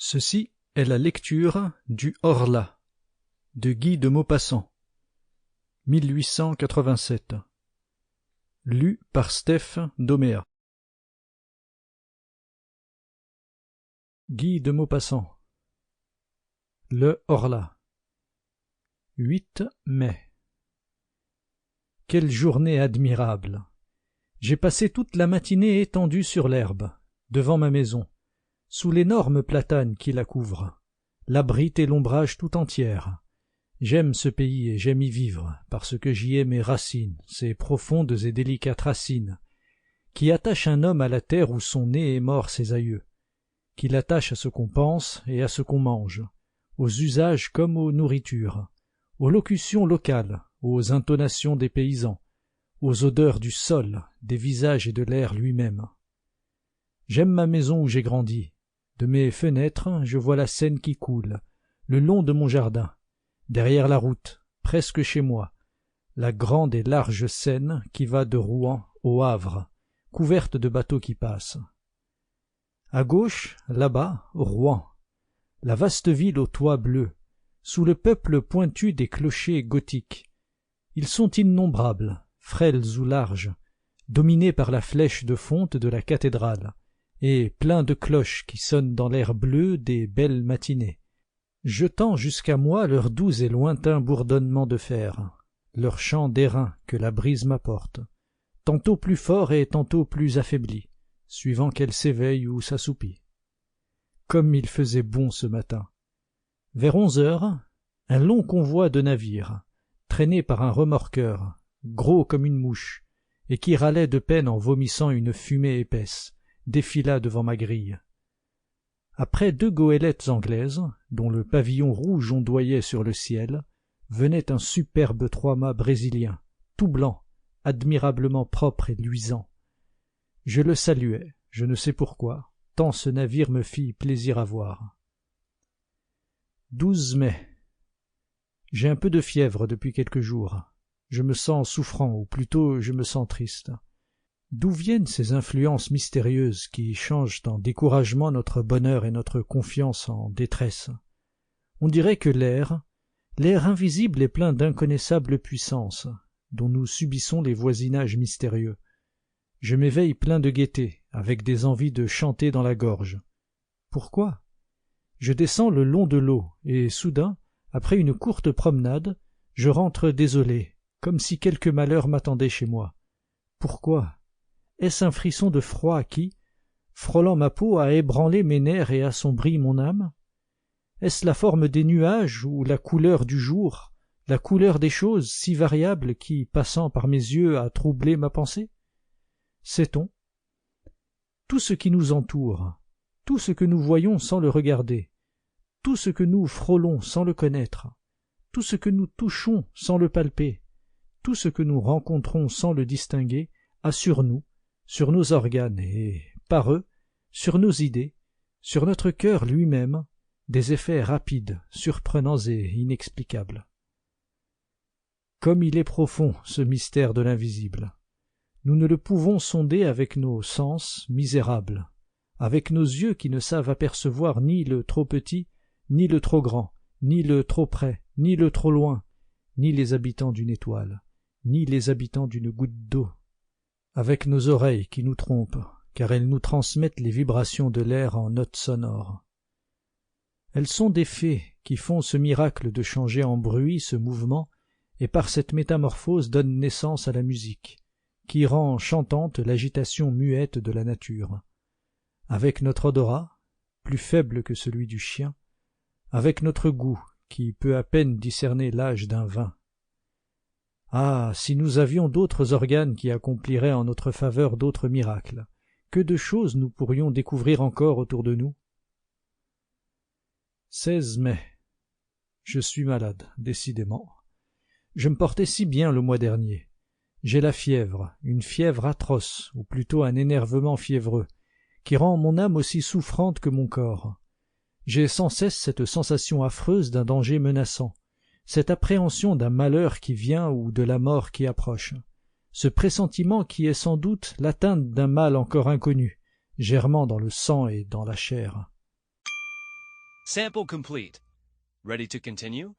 Ceci est la lecture du Horla de Guy de Maupassant, 1887, lu par Steph Doméa. Guy de Maupassant. Le Horla. 8 mai. Quelle journée admirable! J'ai passé toute la matinée étendue sur l'herbe, devant ma maison, sous l'énorme platane qui la couvre, l'abrite et l'ombrage tout entière. J'aime ce pays et j'aime y vivre, parce que j'y ai mes racines, ces profondes et délicates racines, qui attachent un homme à la terre où sont nés et morts ses aïeux, qui l'attachent à ce qu'on pense et à ce qu'on mange, aux usages comme aux nourritures, aux locutions locales, aux intonations des paysans, aux odeurs du sol, des visages et de l'air lui-même. J'aime ma maison où j'ai grandi. De mes fenêtres, je vois la Seine qui coule, le long de mon jardin, derrière la route, presque chez moi, la grande et large Seine qui va de Rouen au Havre, couverte de bateaux qui passent. À gauche, là-bas, Rouen, la vaste ville aux toits bleus, sous le peuple pointu des clochers gothiques. Ils sont innombrables, frêles ou larges, dominés par la flèche de fonte de la cathédrale, et pleins de cloches qui sonnent dans l'air bleu des belles matinées, jetant jusqu'à moi leur doux et lointain bourdonnement de fer, leur chant d'airain que la brise m'apporte, tantôt plus fort et tantôt plus affaibli, suivant qu'elle s'éveille ou s'assoupit. Comme il faisait bon ce matin. Vers 11 heures, un long convoi de navires, traîné par un remorqueur, gros comme une mouche, et qui râlait de peine en vomissant une fumée épaisse, défila devant ma grille. Après 2 goélettes anglaises, dont le pavillon rouge ondoyait sur le ciel, venait un superbe 3-mâts brésilien, tout blanc, admirablement propre et luisant. Je le saluai, je ne sais pourquoi, tant ce navire me fit plaisir à voir. 12 mai. J'ai un peu de fièvre depuis quelques jours. Je me sens souffrant, ou plutôt je me sens triste. D'où viennent ces influences mystérieuses qui changent en découragement notre bonheur et notre confiance en détresse? On dirait que l'air invisible est plein d'inconnaissables puissances, dont nous subissons les voisinages mystérieux. Je m'éveille plein de gaieté, avec des envies de chanter dans la gorge. Pourquoi? Je descends le long de l'eau, et soudain, après une courte promenade, je rentre désolé, comme si quelque malheur m'attendait chez moi. Pourquoi? Est-ce un frisson de froid qui, frôlant ma peau, a ébranlé mes nerfs et assombri mon âme? Est-ce la forme des nuages ou la couleur du jour, la couleur des choses si variables qui, passant par mes yeux, a troublé ma pensée? Sait-on? Tout ce qui nous entoure, tout ce que nous voyons sans le regarder, tout ce que nous frôlons sans le connaître, tout ce que nous touchons sans le palper, tout ce que nous rencontrons sans le distinguer, a sur nous, sur nos organes et, par eux, sur nos idées, sur notre cœur lui-même, des effets rapides, surprenants et inexplicables. Comme il est profond, ce mystère de l'invisible. Nous ne le pouvons sonder avec nos sens misérables, avec nos yeux qui ne savent apercevoir ni le trop petit, ni le trop grand, ni le trop près, ni le trop loin, ni les habitants d'une étoile, ni les habitants d'une goutte d'eau, avec nos oreilles qui nous trompent, car elles nous transmettent les vibrations de l'air en notes sonores. Elles sont des fées qui font ce miracle de changer en bruit ce mouvement, et par cette métamorphose donnent naissance à la musique, qui rend chantante l'agitation muette de la nature. Avec notre odorat, plus faible que celui du chien, avec notre goût, qui peut à peine discerner l'âge d'un vin. Ah, si nous avions d'autres organes qui accompliraient en notre faveur d'autres miracles, que de choses nous pourrions découvrir encore autour de nous. 16 mai. Je suis malade, décidément. Je me portais si bien le mois dernier. J'ai la fièvre, une fièvre atroce, ou plutôt un énervement fiévreux, qui rend mon âme aussi souffrante que mon corps. J'ai sans cesse cette sensation affreuse d'un danger menaçant, cette appréhension d'un malheur qui vient ou de la mort qui approche, ce pressentiment qui est sans doute l'atteinte d'un mal encore inconnu, germant dans le sang et dans la chair. Sample complete. Ready to continue?